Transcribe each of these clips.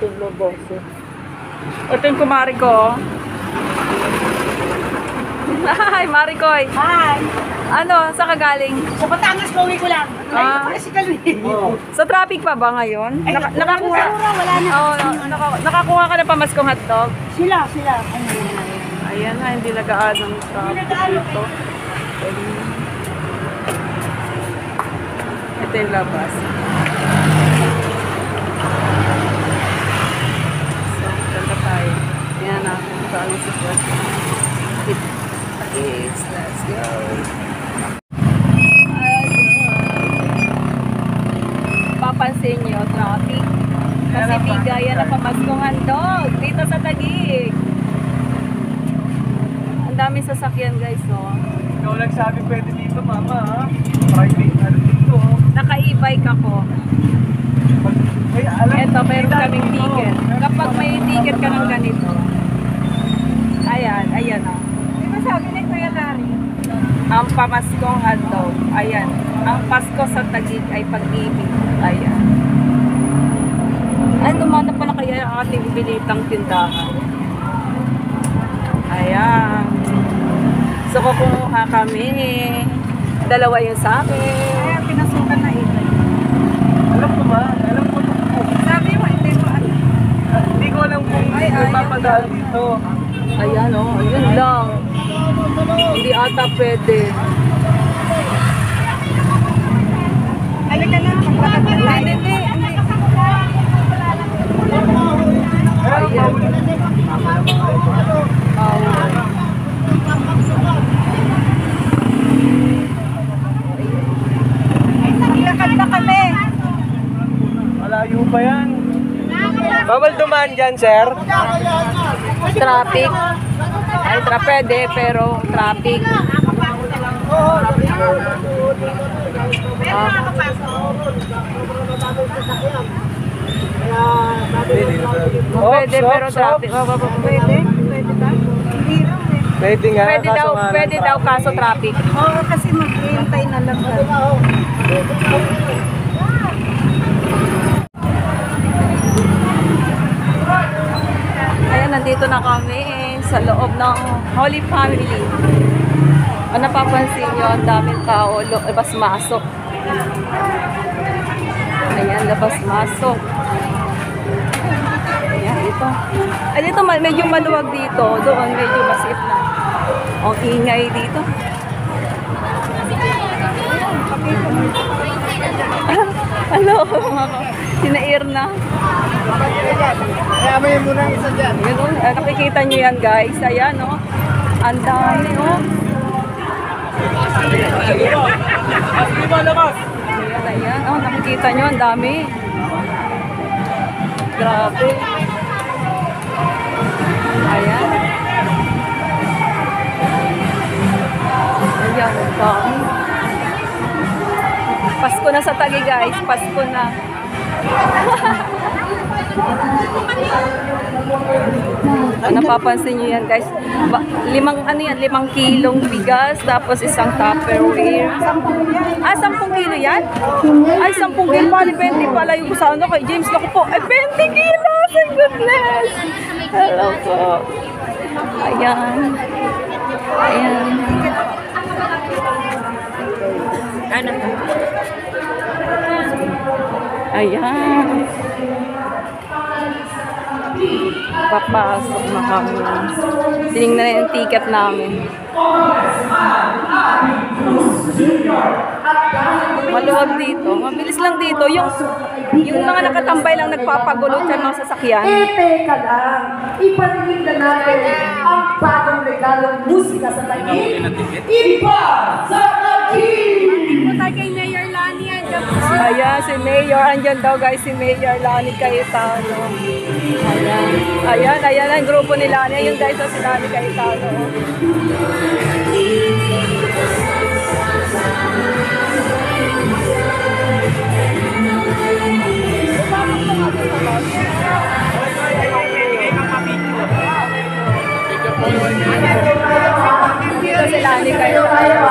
yung loboso. Ito yung kumari ko. Hi, Maricoy. Hi! Ano, saan ka galing? Sa Batangas, pauwi ko lang. Si Calvin. Sa traffic pa ba ngayon? Ay, Nakakuha. wala na. Oo, nakakuha ka na pamaskong hotdog? Sila. Ayan na, hindi nag-aanong traffic dito. Ito yung labas. So, ganda tayo. Tingnan natin kung anong sitwasyon. Let's go. Papansin nyo, traffic. Kasi bigayan na pamaskong handog dito sa Taguig. Ang daming sasakyan guys, no? Ikaw lang sabi pwede dito, mama, ha? Private, ano dito, oh. Naka-e-bike ako. Eto, meron kaming ticket. Kapag may ticket ka ng ganito, ayan, o. Diba sabi ni Kuya Larry? Ang pamaskong handog. Ayan. Ang Pasko sa Taguig ay pag-ibig. Ayan. Ay, dumana pala kaya ang ating binitang tindahan. Ayan. So, kumuha kami. Dalawa yung sa akin. Ayan, pinasukan na ito. Alam ko ba? Alam ko. Sabi mo, hindi ko alam. Hindi ko alam kung papadaan dito. Ayan, o. Ayun lang. Hindi ata pwede. Halika na. Hindi. Ayan. Lakad na kami. Malayo pa yan. Bawal dumaan dyan, sir. Traffic. Ay, pwede, pero traffic. Pwede, pero traffic. Pwede ba? Hindi raw eh. Pwede nga. Pwede daw kaso traffic. Oo, kasi maghihintay na lang tayo. Ayan, nandito na kami sa loob ng Holy Family. Kung napapansin nyo, ang daming tao, labas-masok. Ayan, labas-masok. Ayan, ito. Ay, dito medyo maluwag dito. Doon, medyo masif na. Ang ingay dito. Hello, sinair na. Kaya may muna isa dyan. Yun, nakikita nyo yan guys. Ayan, oh. Ang dami, oh. Ayan, oh. Nakikita nyo, ang dami. Grabe. Ayan. Ayan, ang dami. Pasko na sa Taguig guys. Pasko na. Napapansin nyo yan guys. 5 kilong bigas, tapos isang Tupperware. 10 kilo yan? Ay, 10 kilo. Pali 20 pala yung sa ano kay James. Naku po, ay 20 kilos! Ay, goodness! Hello po. Ayan. Ayan. Ano? Ayan. Papasok na kami. Tinignan na yung ticket namin. Maluwag dito. Mabilis lang dito. Yung mga nakatambay lang nagpapagulot yan mga sasakyan. Teka lang, iparinig na natin ang bagong regalong musika sa Taguig. Iba sa Taguig! Punta kay Mayor Lani yan. Ayan, si Mayor. Andyan daw guys, si Mayor Lani Cayetano. Ayan ang grupo ni Lani. Ayun guys, si Lani Cayetano. Dito si Lani Cayetano.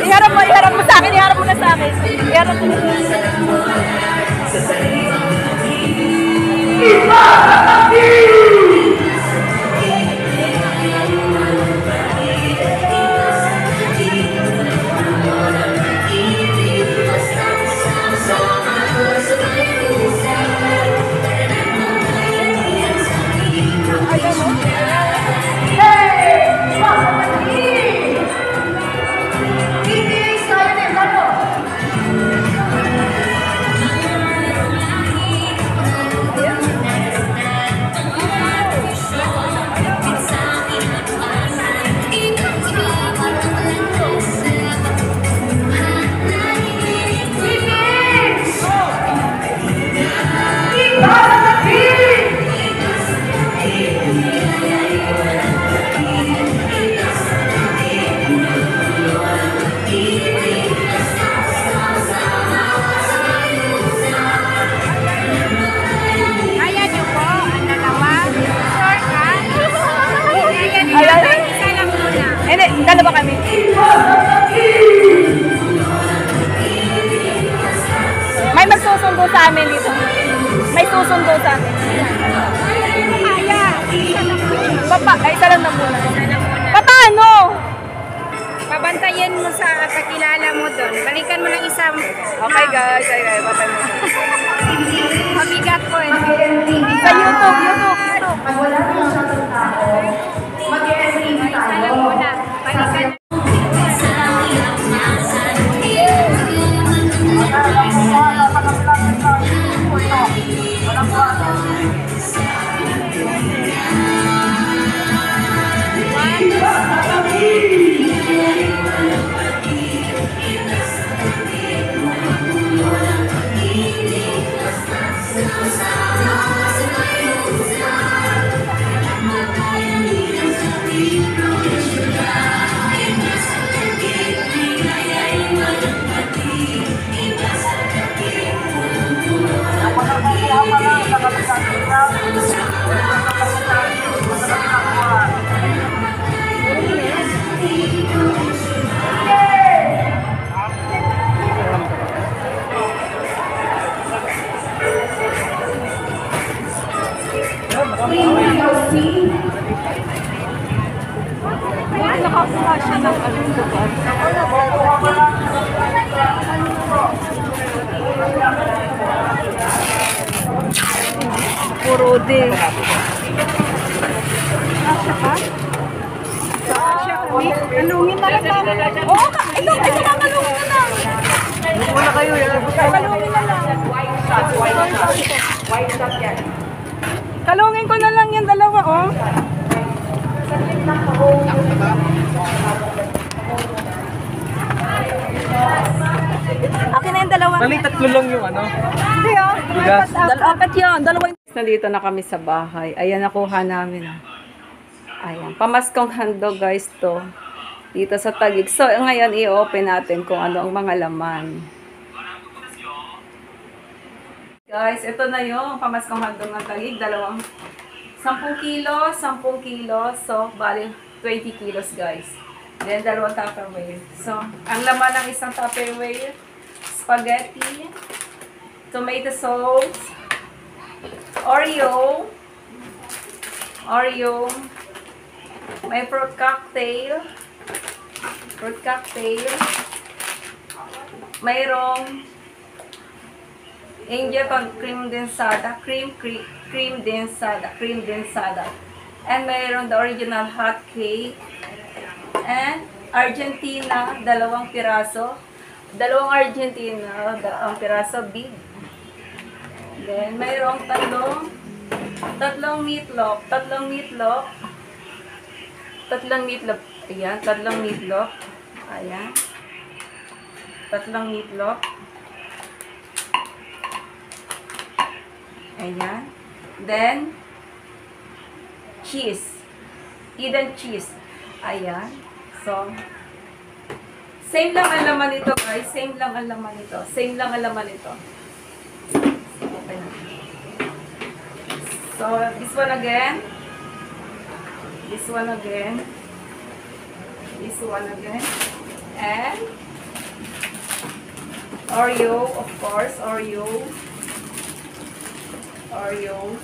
Iharap mo dapat Kaya niyo po, ang dalawa. Sure ka? Ay, ay, ay. Isa lang muna. Hindi, dalawa kami. May magsusundo sa amin dito. May susundo sa amin. Kaya, isa lang muna. Isa lang na muna. Isa lang muna. Paano? Pabantayan mo sa kakilala mo doon. Balikan mo ng isang... Okay guys, patay mo. Mabigat po eh. Sa YouTube. Pag wala na masyadong tao, mag-e-ending Isa lang tayo. muna. Balikan. Nakakuha siya ng anong lugar. Puro de. Alungin na lang namin. Oo, ito na, kalungin na lang. Muna kayo yan. Kalungin na lang. Kalungin ko na lang yung dalawa, oh. Akin na yung dalawa. Bali, tatlo lang yung ano. Hindi, oh. Bigas. Apat yun, dalawa yung... Nandito na kami sa bahay. Ayan, nakuha namin. Ayan, pamaskong handog guys to. Dito sa Taguig. So, ngayon i-open natin kung ano ang mga laman. Guys, ito na yung pamaskong handog ng Taguig. 10 kilos, 10 kilos. So, bali 20 kilos guys. Then, 2 Tupperware. So, ang laman ng isang Tupperware, spaghetti, tomato sauce, Oreo, may fruit cocktail, mayroong angel cream densada, and mayroong the original hot cake, and Argentina, 2 piraso, 2 Argentina, 2 piraso big. Then, mayroong tatlong meatloaf. Ayan, tatlong meatloaf. Ayan. Tatlong meatloaf. Ayan. Then, cheese. Eden cheese. Ayan. So, same lang ang laman nito, guys. Same lang ang laman nito. Okay na. So, this one again. And Oreo, of course, Oreo. Oreo.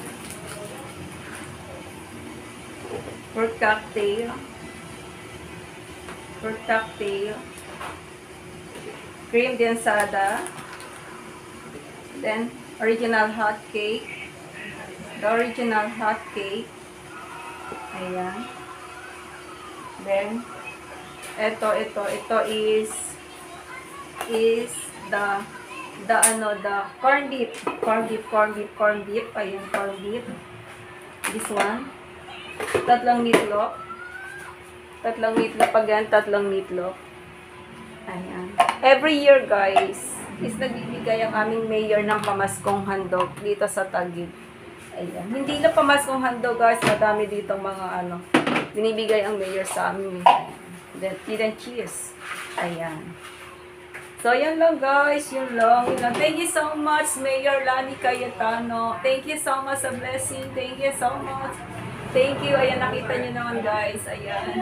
Fruit cocktail. Fruit cocktail. Cream densada. Then, original hot cake. The original hot cake. Ayan. Then, ito is the corned beef. Ayan, corned beef. This one. Tatlong meatloaf. Again, tatlong meatloaf. Ayan. Every year, guys, is nagbibigay ang aming mayor ng pamaskong handog dito sa Taguig. Ayan. Hindi na pamaskong handog, guys. Madami dito mga binibigay ang mayor sa amin. Then cheers. Ayan. So, yan lang, guys. Yun lang. Thank you so much, Mayor Lani Cayetano. Thank you so much sa blessing. Thank you so much. Thank you. Ayan, nakita nyo naman, guys. Ayan.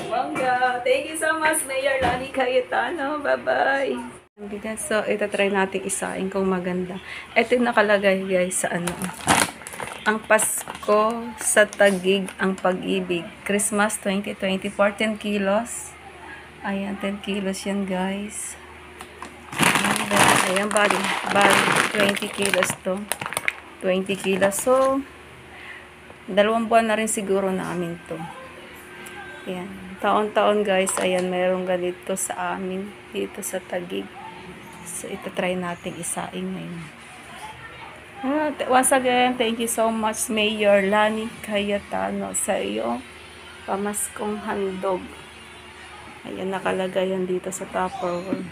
Bangga. Thank you so much, Mayor Lani Cayetano. Bye-bye. So, ito try natin isain kung maganda. Ito yung nakalagay, guys, sa ang Pasko sa Taguig, ang pag-ibig. Christmas 2024, 10 kilos. Ayan, 10 kilos yan, guys. Ayan, bali, 20 kilos to. 20 kilos. So, 2 buwan na rin siguro namin to. Ayan. Taon-taon, guys, ayan, mayroong ganito sa amin dito sa Taguig. So, ito try natin isain ngayon. Once again, thank you so much, Mayor Lani Cayetano, sa iyo pamaskong handog. Ayan, nakalagay yan dito sa Tupperware.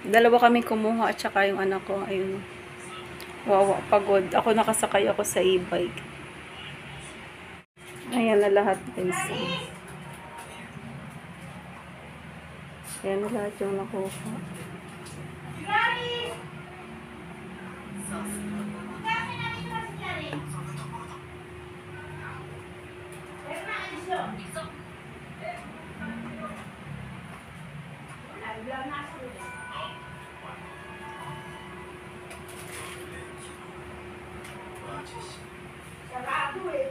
Dalawa kami kumuha at saka yung anak ko, ayun. Wawa, pagod. Ako nakasakay ako sa e-bike. Ayan na lahat, guys. Ayan na lahat yung nakuha. Sarado eh.